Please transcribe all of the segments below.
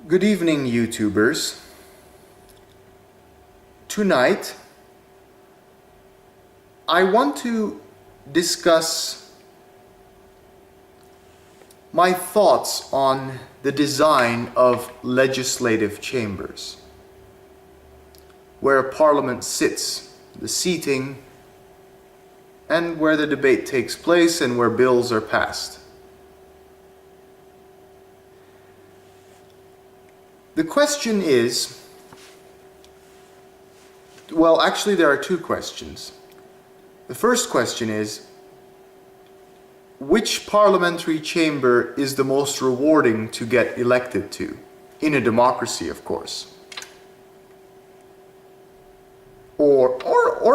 Good evening, YouTubers. Tonight, I want to discuss my thoughts on the design of legislative chambers, where a parliament sits, the seating, and where the debate takes place and where bills are passed. The question is, well, actually there are two questions. The first question is, which parliamentary chamber is the most rewarding to get elected to? In a democracy, of course. Or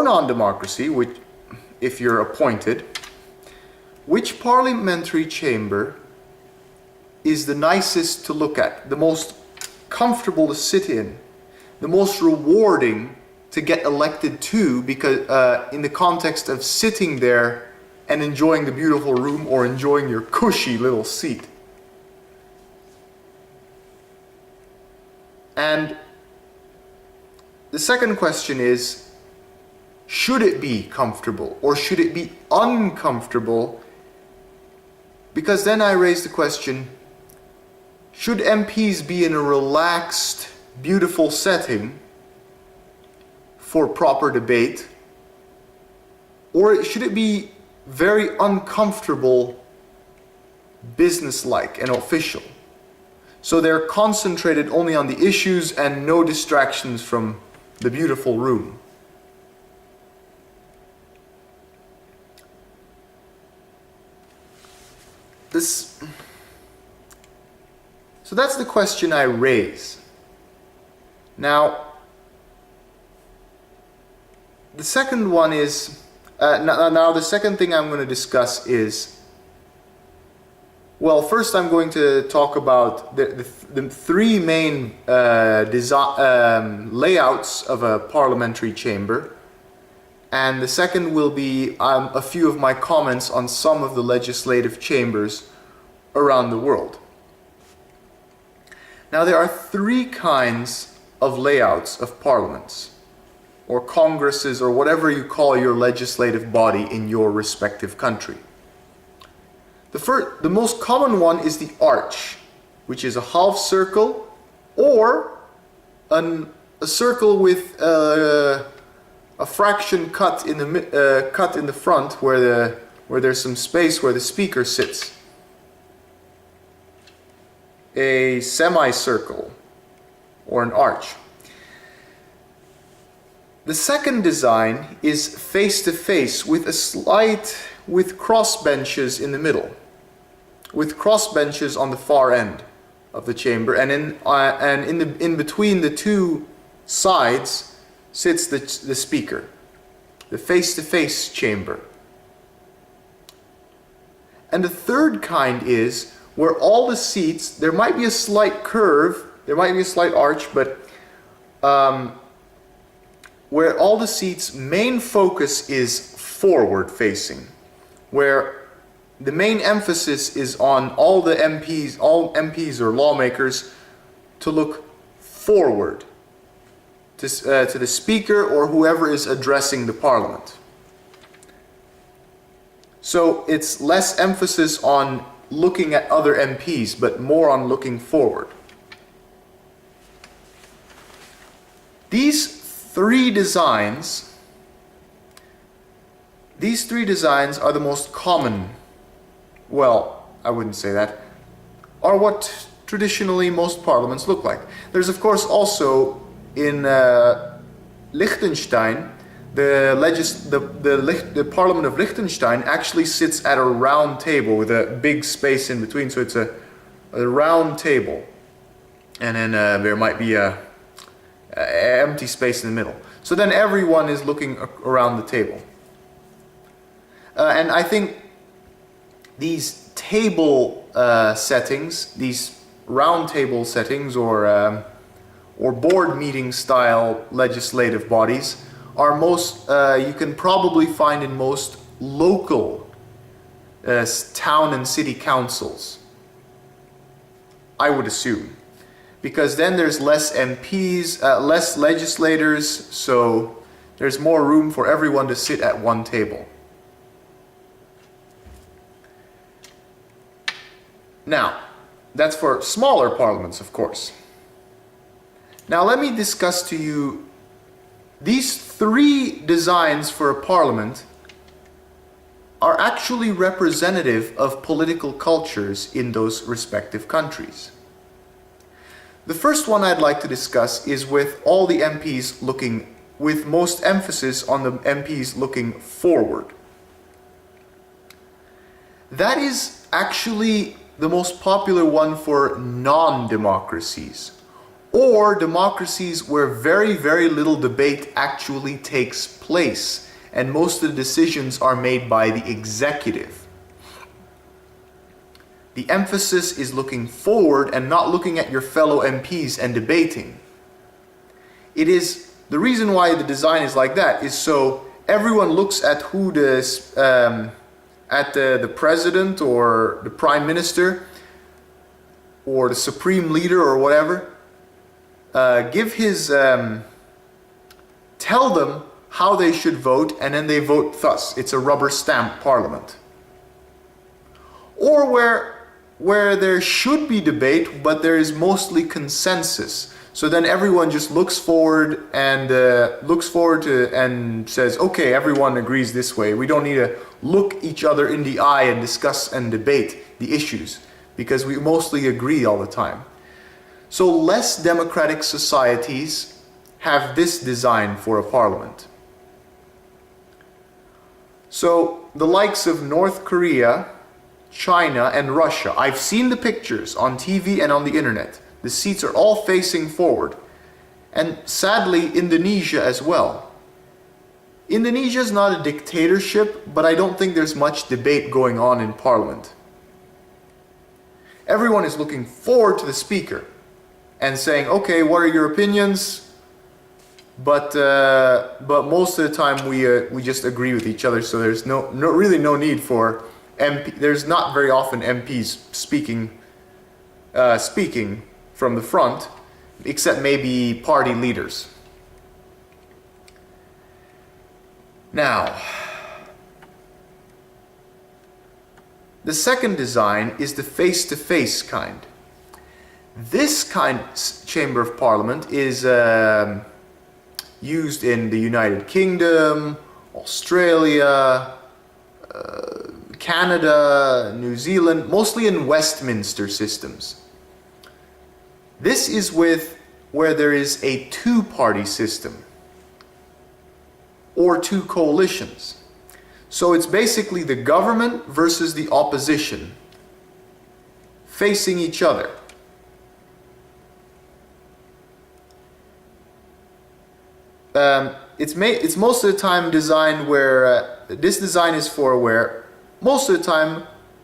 non-democracy, which, if you're appointed. Which parliamentary chamber is the nicest to look at, the most comfortable to sit in, the most rewarding to get elected to, because in the context of sitting there and enjoying the beautiful room or enjoying your cushy little seat? And the second question is, should it be comfortable or should it be uncomfortable? Because then I raise the question, should MPs be in a relaxed, beautiful setting for proper debate? Or should it be very uncomfortable, businesslike and official? So they're concentrated only on the issues and no distractions from the beautiful room. So that's the question I raise. Now, the second one is, now the second thing I'm going to discuss is, well, first I'm going to talk about the three main layouts of a parliamentary chamber. And the second will be a few of my comments on some of the legislative chambers around the world. Now, there are three kinds of layouts of parliaments, or congresses, or whatever you call your legislative body in your respective country. The most common one is the arch, which is a half circle, or a circle with a fraction cut in the front where there's some space where the speaker sits. A semicircle or an arch. The second design is face-to-face with cross benches in the middle, with cross benches on the far end of the chamber, and in between the two sides sits the speaker, the face-to-face chamber. And the third kind is where all the seats, there might be a slight curve, there might be a slight arch, but where all the seats' main focus is forward facing, where the main emphasis is on all MPs or lawmakers to look forward to the speaker or whoever is addressing the parliament. So it's less emphasis on looking at other MPs, but more on looking forward. These three designs are the most common, well, I wouldn't say that, are what traditionally most parliaments look like. There's of course also in Liechtenstein, the Parliament of Liechtenstein actually sits at a round table with a big space in between, so it's a round table, and then there might be a empty space in the middle. So then everyone is looking around the table. And I think these table settings, these round table settings, or board meeting style legislative bodies are you can probably find in most local town and city councils, I would assume. because then there's less MPs, less legislators, so there's more room for everyone to sit at one table. Now, that's for smaller parliaments, of course. Now let me discuss to you these three designs for a parliament are actually representative of political cultures in those respective countries. The first one I'd like to discuss is with all the MPs looking, with most emphasis on the MPs looking forward. That is actually the most popular one for non-democracies, or democracies where very, very little debate actually takes place, and most of the decisions are made by the executive. The emphasis is looking forward and not looking at your fellow MPs and debating. It is the reason why the design is like that is so everyone looks at who the president or the prime minister or the supreme leader or whatever, tell them how they should vote, and then they vote thus. It's a rubber stamp parliament. Or where there should be debate, but there is mostly consensus. So then everyone just looks forward and says, okay, everyone agrees this way. We don't need to look each other in the eye and discuss and debate the issues, because we mostly agree all the time. So less democratic societies have this design for a parliament. So the likes of North Korea, China, and Russia, I've seen the pictures on TV and on the internet. The seats are all facing forward. And sadly, Indonesia as well. Indonesia is not a dictatorship, but I don't think there's much debate going on in parliament. Everyone is looking forward to the speaker and saying, okay, what are your opinions? But most of the time we just agree with each other, so there's really no need for MP. There's not very often MPs speaking from the front, except maybe party leaders. Now, the second design is the face-to-face kind. This kind chamber of parliament is used in the United Kingdom, Australia, Canada, New Zealand, mostly in Westminster systems. This is where there is a two-party system or two coalitions. So it's basically the government versus the opposition facing each other. It's most of the time designed where this design is for where most of the time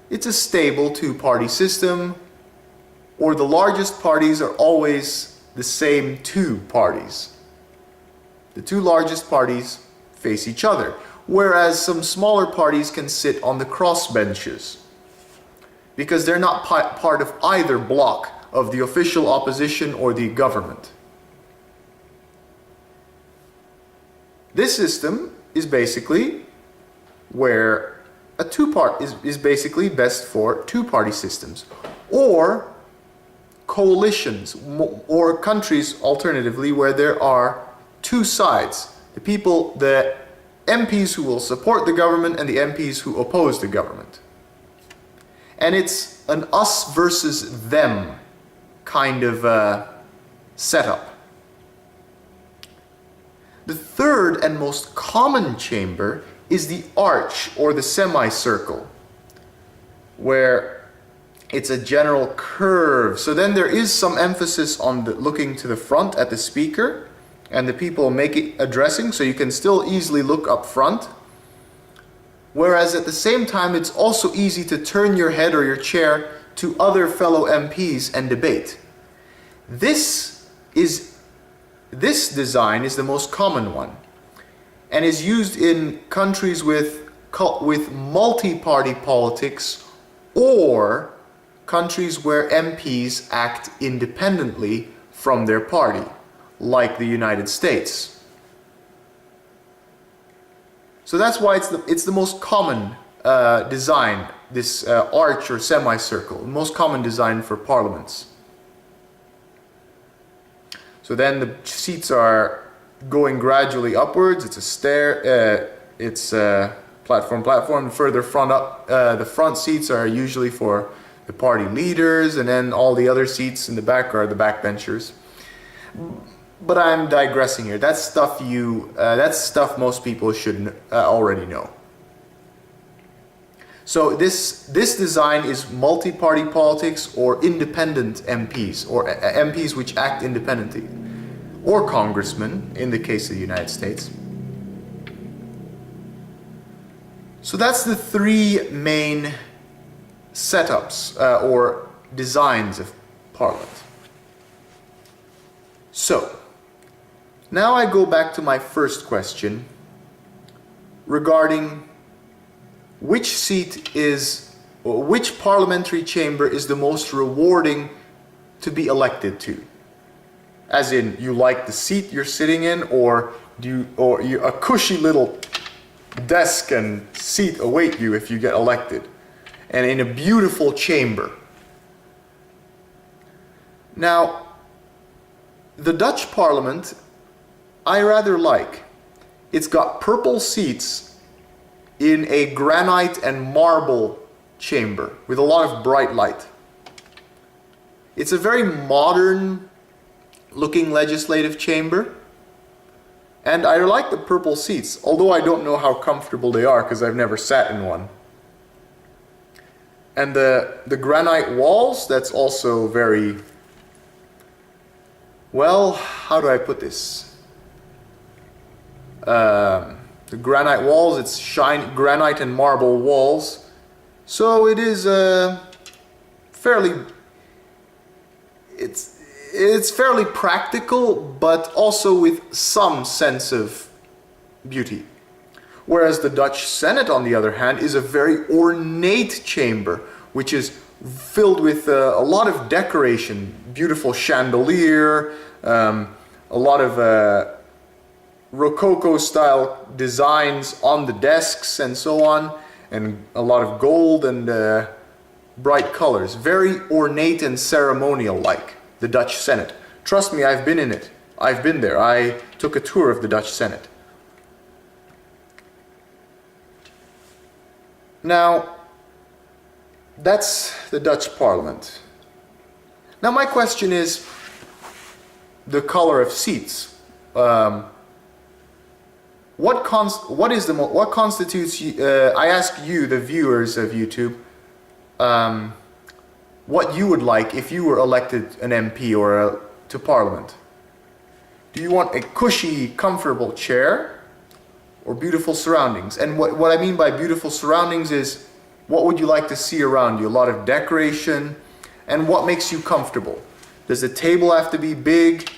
it's a stable two-party system, or the largest parties are always the same two parties. The two largest parties face each other, whereas some smaller parties can sit on the crossbenches because they're not part of either bloc of the official opposition or the government. This system is basically where a is basically best for two-party systems, or coalitions, or countries alternatively where there are two sides. The MPs who will support the government and the MPs who oppose the government. And it's an us versus them kind of setup. The third and most common chamber is the arch or the semicircle, where it's a general curve. So then there is some emphasis on looking to the front at the speaker and the people addressing, so you can still easily look up front. Whereas at the same time, it's also easy to turn your head or your chair to other fellow MPs and debate. This design is the most common one and is used in countries with multi-party politics or countries where MPs act independently from their party, like the United States. So that's why it's the most common design, this arch or semicircle, the most common design for parliaments. So then the seats are going gradually upwards. It's a stair. It's platform. Further front up, the front seats are usually for the party leaders, and then all the other seats in the back are the backbenchers. But I'm digressing here. That's stuff most people should already know. So this design is multi-party politics or independent MPs, or MPs which act independently, or congressmen in the case of the United States. So that's the three main setups or designs of Parliament. So now I go back to my first question regarding which parliamentary chamber is the most rewarding to be elected to? As in, you like the seat you're sitting in, or a cushy little desk and seat await you if you get elected, and in a beautiful chamber. Now, the Dutch Parliament, I rather like. It's got purple seats in a granite and marble chamber with a lot of bright light. It's a very modern looking legislative chamber, and I like the purple seats, although I don't know how comfortable they are because I've never sat in one. And the granite walls, that's also very, well, how do I put this? The granite walls, it's granite and marble walls, so it is it's fairly practical, but also with some sense of beauty. Whereas the Dutch Senate, on the other hand, is a very ornate chamber, which is filled with a lot of decoration, beautiful chandelier, a lot of Rococo style designs on the desks and so on, and a lot of gold and bright colors. Very ornate and ceremonial like, the Dutch Senate. Trust me, I've been in it. I've been there. I took a tour of the Dutch Senate. Now, that's the Dutch Parliament. Now my question is the color of seats. What constitutes? I ask you, the viewers of YouTube, what you would like if you were elected an MP or to Parliament. Do you want a cushy, comfortable chair, or beautiful surroundings? And what I mean by beautiful surroundings is, what would you like to see around you? A lot of decoration, and what makes you comfortable? Does the table have to be big?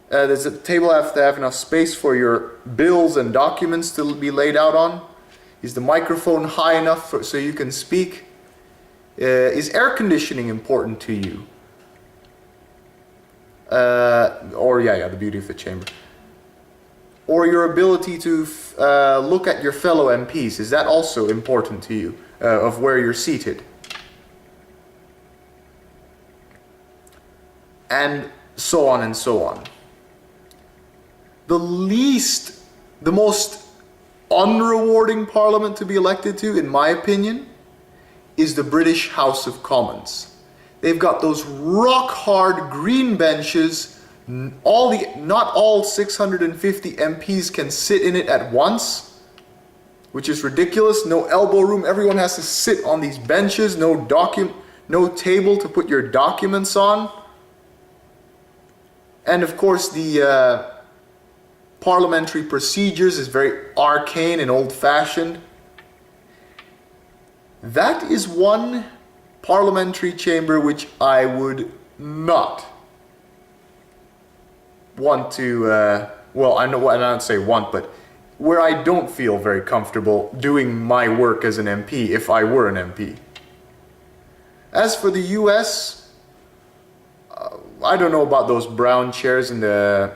Does the table have to have enough space for your bills and documents to be laid out on? Is the microphone high enough so you can speak? Is air conditioning important to you? The beauty of the chamber. Or your ability to look at your fellow MPs, is that also important to you, of where you're seated? And so on and so on. The most unrewarding parliament to be elected to, in my opinion, is the British House of Commons. They've got those rock-hard green benches. Not all 650 MPs can sit in it at once, which is ridiculous. No elbow room. Everyone has to sit on these benches. No table to put your documents on. And of course, the parliamentary procedures is very arcane and old-fashioned. That is one parliamentary chamber which I would not want to, I don't say want, but where I don't feel very comfortable doing my work as an MP if I were an MP. As for the US, I don't know about those brown chairs in the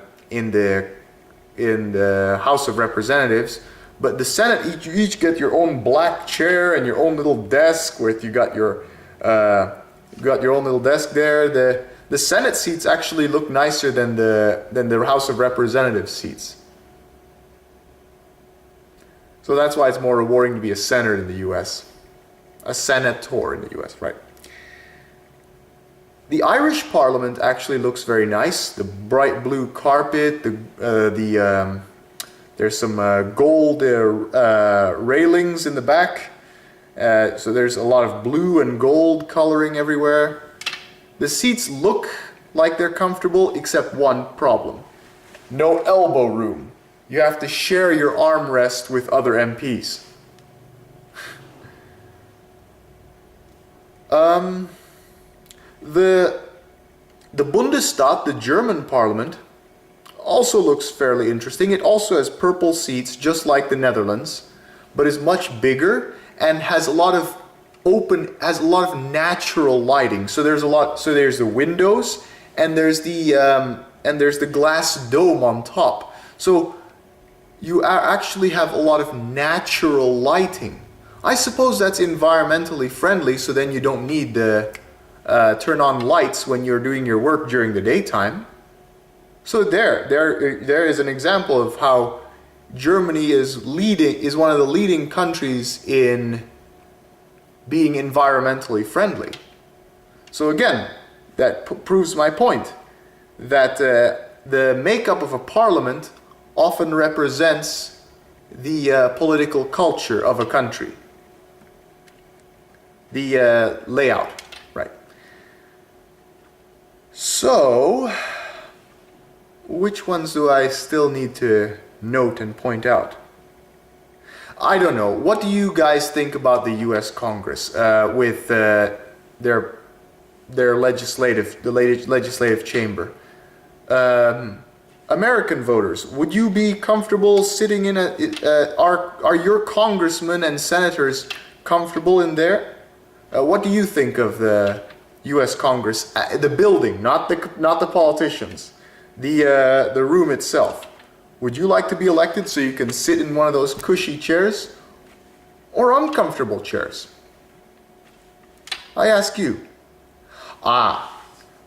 House of Representatives, but the Senate, you each get your own black chair and your own little desk with you got your own little desk there. The Senate seats actually look nicer than the House of Representatives seats. So that's why it's more rewarding to be a senator in the US. A senator in the US, right? The Irish Parliament actually looks very nice. The bright blue carpet, there's some gold railings in the back. So there's a lot of blue and gold coloring everywhere. The seats look like they're comfortable, except one problem. No elbow room. You have to share your armrest with other MPs. The Bundestag, the German parliament, also looks fairly interesting. It also has purple seats, just like the Netherlands, but is much bigger and has a lot of natural lighting. So there's the windows and there's the glass dome on top. So you actually have a lot of natural lighting. I suppose that's environmentally friendly, so then you don't need the turn on lights when you're doing your work during the daytime. So there is an example of how Germany is one of the leading countries in being environmentally friendly. So again, that proves my point that the makeup of a parliament often represents the political culture of a country. The layout, right? So, which ones do I still need to note and point out? I don't know. What do you guys think about the U.S. Congress with their legislative chamber? American voters, would you be comfortable sitting in are your congressmen and senators comfortable in there? What do you think of the U.S. Congress, the building, not the politicians, the room itself? Would you like to be elected so you can sit in one of those cushy chairs or uncomfortable chairs? I ask you.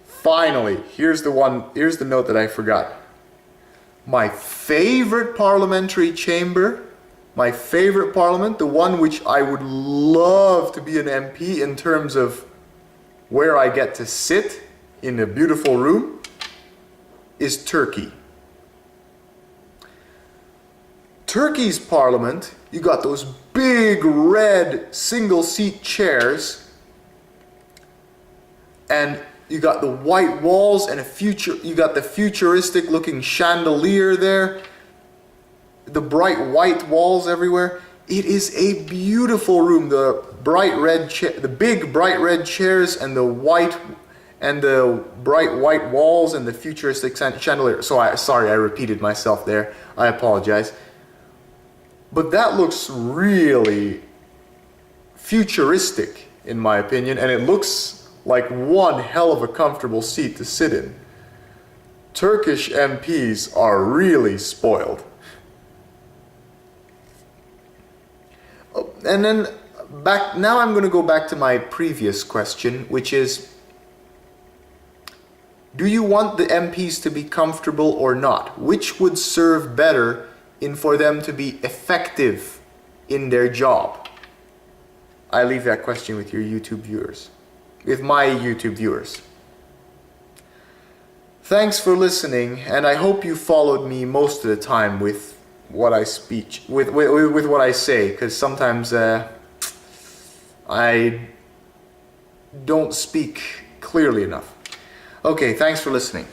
Finally, here's the note that I forgot. My favorite parliamentary chamber, my favorite parliament, the one which I would love to be an MP in terms of where I get to sit in a beautiful room, is Turkey. Turkey's parliament, you got those big red single-seat chairs, and you got the white walls and you got the futuristic-looking chandelier there, the bright white walls everywhere. It is a beautiful room. The big bright red chairs and the bright white walls and the futuristic chandelier. Sorry, I repeated myself there. I apologize. But that looks really futuristic, in my opinion, and it looks like one hell of a comfortable seat to sit in. Turkish MPs are really spoiled. And then now I'm going to go back to my previous question, which is, do you want the MPs to be comfortable or not? Which would serve better for them to be effective in their job? I leave that question with your YouTube viewers, with my YouTube viewers. Thanks for listening, and I hope you followed me most of the time with what I with what I say, because sometimes I don't speak clearly enough. Okay, thanks for listening.